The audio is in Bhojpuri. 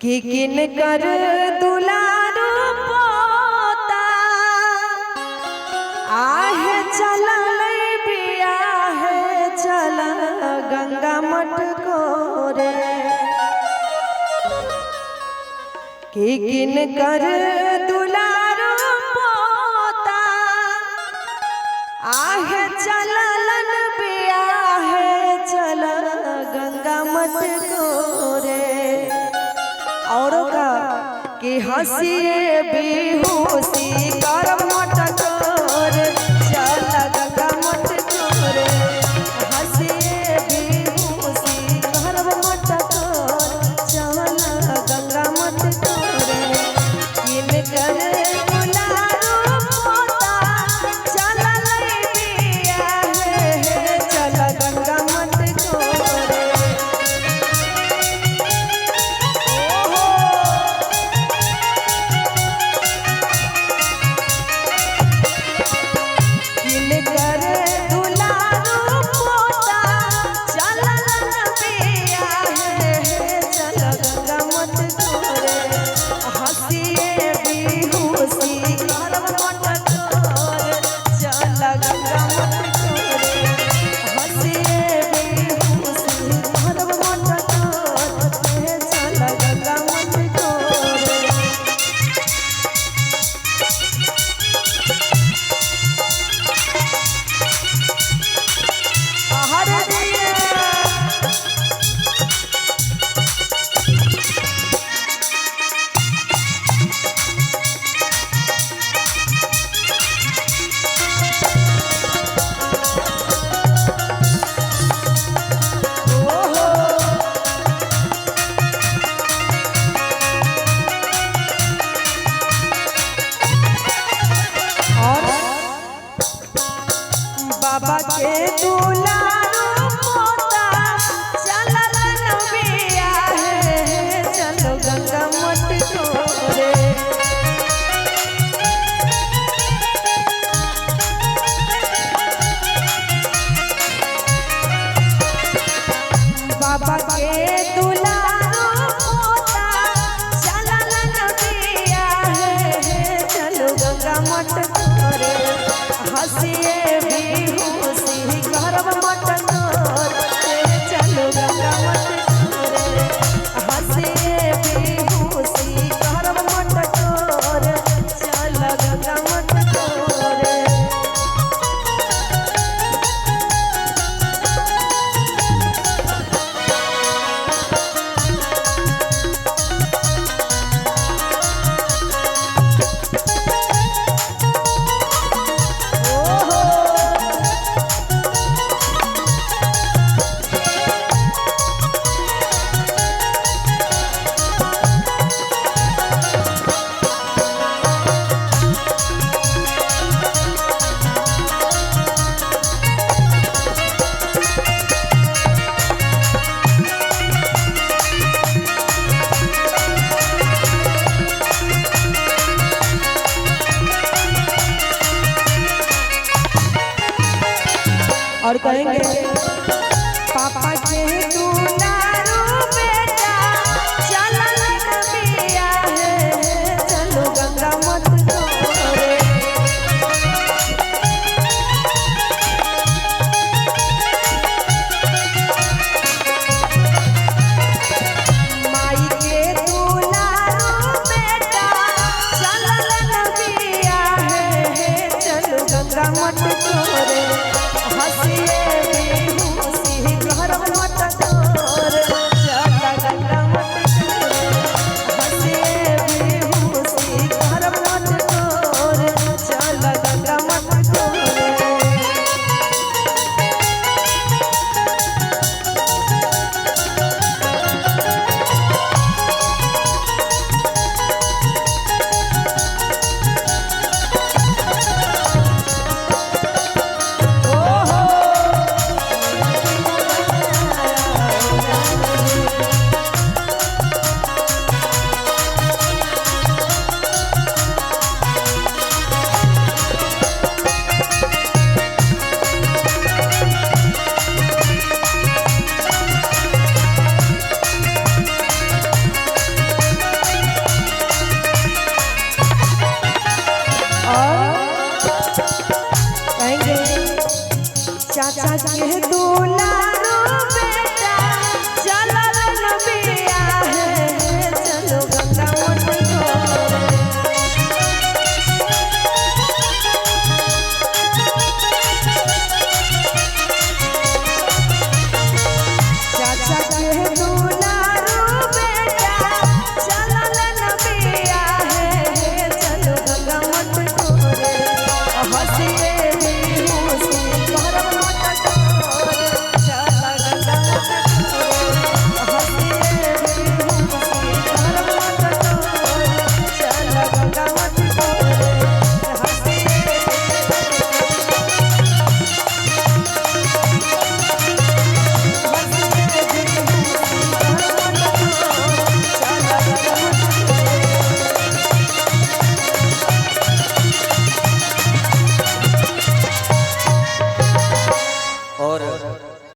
कि किन कर दुलारू पोता आहे चलल बियाह चल गंगा मठ कोरे कि किन कर दुलारू पोता आहे चललन बियाह चल गंगा मठ कोरे औरों का कि हंसिए बेहोशी कर मठ कोर चल गंगा मठ कोर हंसिए बेहोशी कर मठ कोर चल गंगा मठ कोर किन कर दुलारू पोता चलल बियाह चल गंगा मठ कोर बाबा के दुलारू पोता चलल बियाह चलो गंगा मठ कोरे बाबा के दुलारू पोता चलल बियाह चलो गंगा मठ कोरे हंसिए बेहोशी करब मठ कोर चलो गंगा मठ कोरे हंसिए बेहोशी करब मठ कोर चल गंगा मठ कोरे और कहेंगे पापा के दुलारू बेटा चलल बियाह चलो गंगा मठ कोरे माई के दुलारू बेटा चलल बियाह चलो गंगा मठ कोरे हंसिए के